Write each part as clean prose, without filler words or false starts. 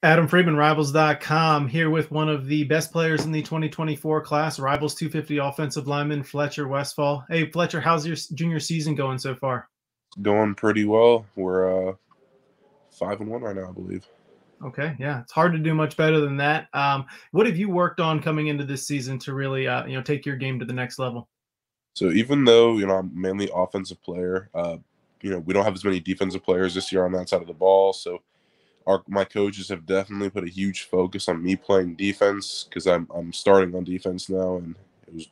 Adam Friedman, Rivals.com, here with one of the best players in the 2024 class, Rivals250 offensive lineman Fletcher Westphal. Hey, Fletcher, how's your junior season going so far? Going pretty well. We're 5-1 right now, I believe. Okay, yeah, it's hard to do much better than that. What have you worked on coming into this season to really, take your game to the next level? So even though I'm mainly offensive player, we don't have as many defensive players this year on that side of the ball. So my coaches have definitely put a huge focus on me playing defense because I'm starting on defense now, and it was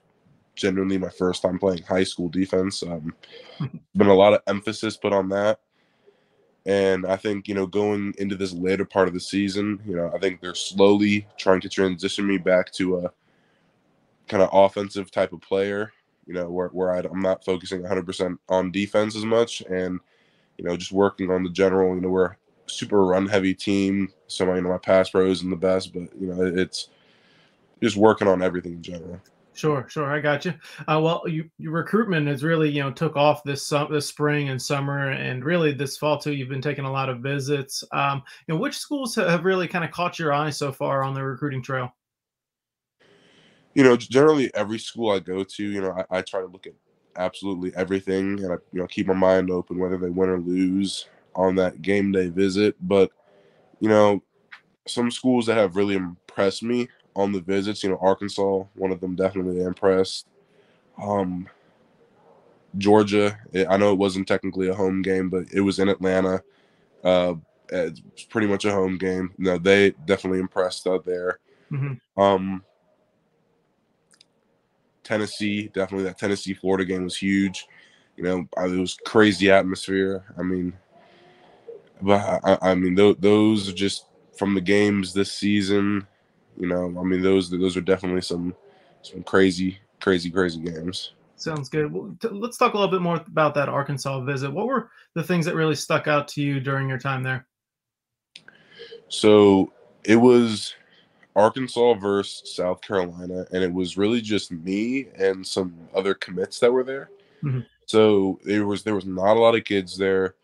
genuinely my first time playing high school defense. Been a lot of emphasis put on that. And I think, going into this later part of the season, I think they're slowly trying to transition me back to a kind of offensive type of player, where I'm not focusing 100% on defense as much and, just working on the general, we're a super run heavy team. So my pass pro isn't the best, but, it's just working on everything in general. Sure, I got you. Your recruitment has really, took off this spring and summer, and really this fall too. You've been taking a lot of visits. Which schools have really kind of caught your eye so far on the recruiting trail? Generally every school I go to, I try to look at absolutely everything, and I keep my mind open whether they win or lose on that game day visit. But some schools that have really impressed me on the visits, Arkansas, one of them definitely impressed. Georgia, I know it wasn't technically a home game, but it was in Atlanta. It's pretty much a home game. They definitely impressed out there. Mm-hmm. Tennessee, definitely that Tennessee-Florida game was huge. It was crazy atmosphere. Those are just from the games this season. Those are definitely some crazy games. Sounds good. Well, let's talk a little bit more about that Arkansas visit. What were the things that really stuck out to you during your time there? So it was Arkansas versus South Carolina, and it was really just me and some other commits that were there. Mm-hmm. So there was not a lot of kids there,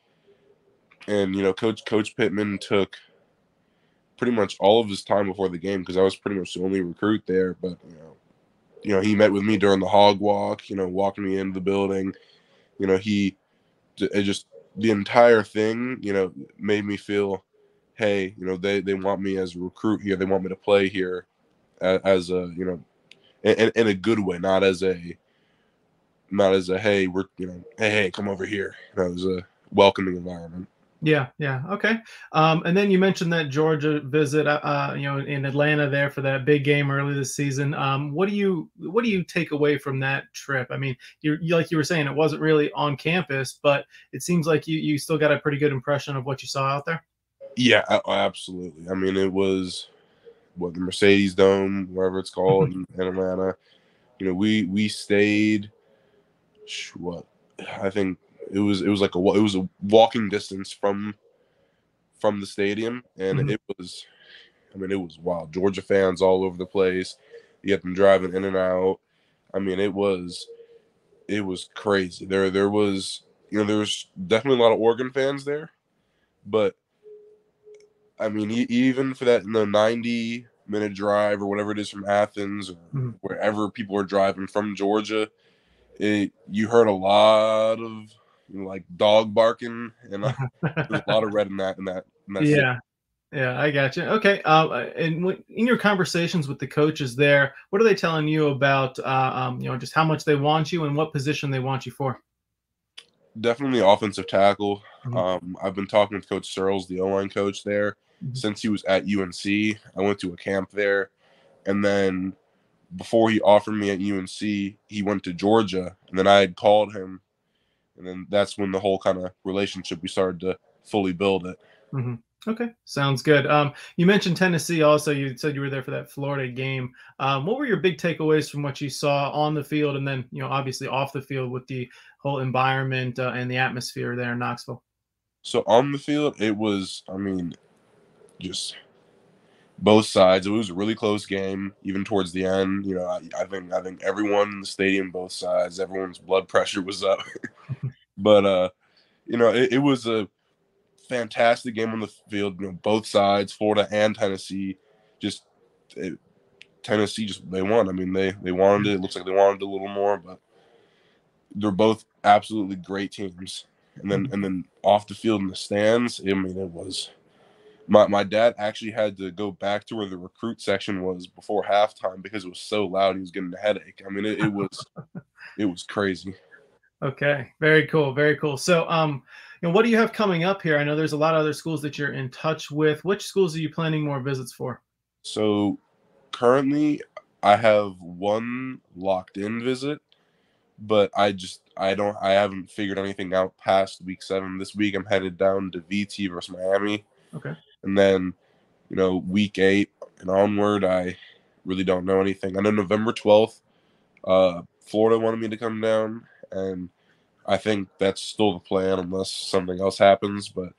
and Coach Pittman took pretty much all of his time before the game because I was pretty much the only recruit there. But he met with me during the hog walk, walking me into the building. It just the entire thing, made me feel, hey, they want me as a recruit here. They want me to play here as a, in a good way, not as a hey, we're hey, come over here. It was a welcoming environment. Yeah. Okay. And then you mentioned that Georgia visit, in Atlanta there for that big game early this season. What do you take away from that trip? I mean, you like you were saying, it wasn't really on campus, but it seems like you still got a pretty good impression of what you saw out there. Yeah, absolutely. I mean, it was the Mercedes Dome, wherever it's called in Atlanta. We stayed. What I think it was like it was a walking distance from the stadium, and Mm-hmm. it was wild. Georgia fans all over the place. You had them driving in and out. It was crazy. There was there was definitely a lot of Oregon fans there, but even for that 90-minute drive or whatever it is from Athens or Mm-hmm. wherever people are driving from Georgia, you heard a lot of like dog barking, and there's a lot of red in that city. Yeah. Yeah, I got you. Okay. And in your conversations with the coaches there, what are they telling you about, just how much they want you and what position they want you for? Definitely offensive tackle. Mhm. I've been talking with Coach Searles, the O-line coach there, Mhm. since he was at UNC. I went to a camp there, and then before he offered me at UNC, he went to Georgia, and then I had called him, and then that's when the whole kind of relationship we started to fully build it. Mhm. Okay, sounds good. You mentioned Tennessee also. You said you were there for that Florida game. What were your big takeaways from what you saw on the field, and then obviously off the field with the whole environment and the atmosphere there in Knoxville? So on the field, it was, just both sides. It was a really close game, even towards the end. I think everyone in the stadium, both sides, everyone's blood pressure was up. But it was a fantastic game on the field. Both sides, Florida and Tennessee, just Tennessee just they won. I mean, they wanted it. It looks like they wanted a little more, but they're both absolutely great teams. And then off the field in the stands, I mean, it was my dad actually had to go back to where the recruit section was before halftime because it was so loud he was getting a headache. I mean, it was crazy. Okay, very cool, very cool. So, what do you have coming up here? I know there's a lot of other schools that you're in touch with. Which schools are you planning more visits for? So currently, I have one locked in visit, but I haven't figured anything out past week 7. This week I'm headed down to VT versus Miami, Okay. and then week 8 and onward I really don't know anything. I know November 12th, Florida wanted me to come down, and I think that's still the plan unless something else happens. But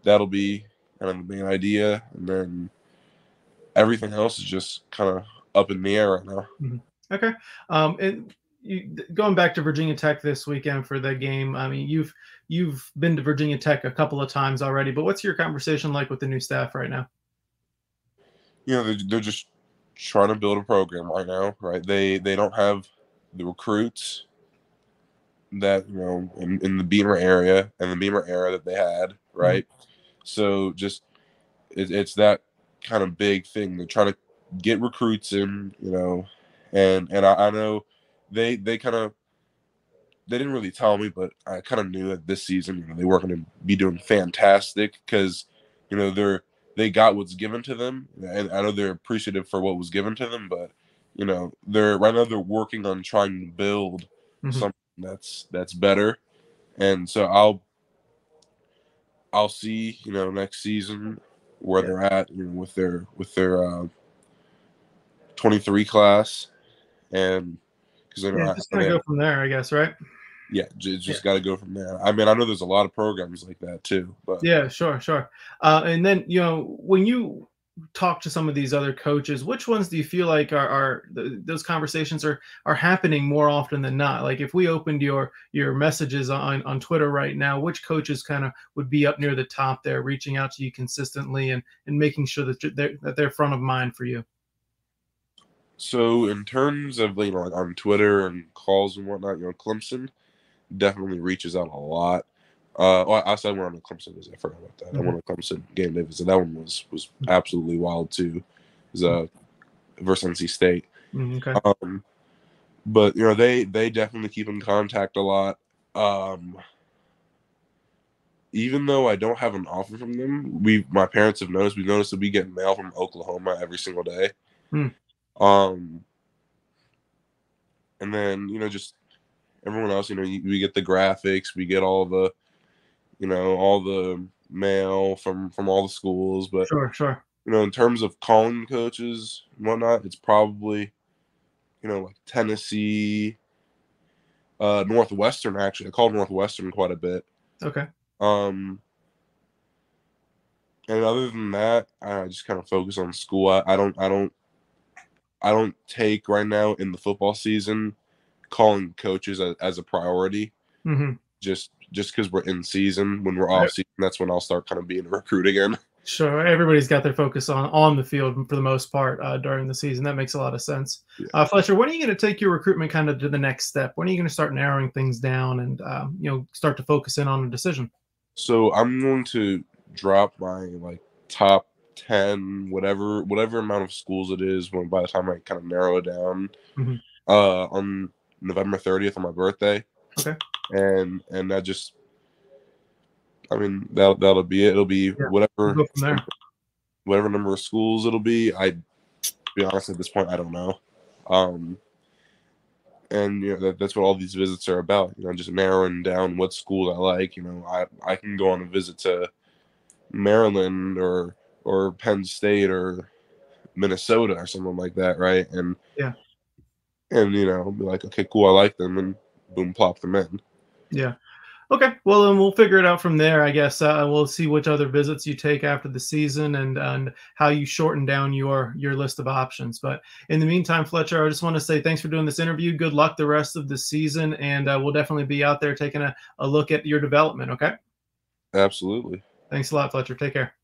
that'll be kind of the main idea, and then everything else is just kind of up in the air right now. Okay. And going back to Virginia Tech this weekend for the game. I mean, you've been to Virginia Tech a couple of times already, but what's your conversation like with the new staff right now? They're just trying to build a program right now, right? They don't have the recruits that in the Beamer area and the Beamer era that they had, right? So just it's that kind of big thing. They're trying to get recruits in, and I know they kind of they didn't really tell me, but I kind of knew that this season, they weren't going to be doing fantastic because, they got what's given to them, and I know they're appreciative for what was given to them, but they're right now they're working on trying to build something that's better, and so I'll see next season where they're at with their 23 class, and because Just kind of go from there, I guess, right? just got to go from there. I mean, I know there's a lot of programs like that too, but Yeah, sure. And then, when you talk to some of these other coaches, which ones do you feel like those conversations are happening more often than not? Like if we opened your messages on Twitter right now, which coaches kind of would be up near the top there, reaching out to you consistently and making sure that they're front of mind for you? so in terms of like on Twitter and calls and whatnot, Clemson definitely reaches out a lot. Well, I said we're on the Clemson visit. I forgot about that. I went on a Clemson game day visit. That one was absolutely wild too. It was versus NC State. Okay. But they definitely keep in contact a lot. Even though I don't have an offer from them, my parents have noticed. We've noticed that we get mail from Oklahoma every single day. And then just everyone else, we get the graphics, we get all the mail from all the schools, but Sure. in terms of calling coaches and whatnot, it's probably like Tennessee, Northwestern. Actually, I called Northwestern quite a bit. Okay. And other than that, I just kind of focus on school. I don't take right now in the football season calling coaches as a priority. Just because we're in season. When we're off season, that's when I'll start kind of being a recruit again. Sure. Everybody's got their focus on the field for the most part during the season. That makes a lot of sense. Yeah. Fletcher, when are you going to take your recruitment kind of to the next step? When are you going to start narrowing things down and start to focus in on a decision? So I'm going to drop my top 10, whatever amount of schools it is, by the time I kind of narrow it down, on November 30th on my birthday. Okay. And that just, I mean, that'll be it. It'll be whatever number of schools it'll be. To be honest, at this point, I don't know. And that's what all these visits are about. Just narrowing down what schools I like. I can go on a visit to Maryland or Penn State or Minnesota or something like that, right? And be like, okay, cool, I like them, and boom, plop them in. Yeah. Okay. Well, then we'll figure it out from there, I guess. We'll see which other visits you take after the season and how you shorten down your list of options. But in the meantime, Fletcher, I just want to say thanks for doing this interview. Good luck the rest of the season, and we'll definitely be out there taking a look at your development. Okay. Absolutely. Thanks a lot, Fletcher. Take care.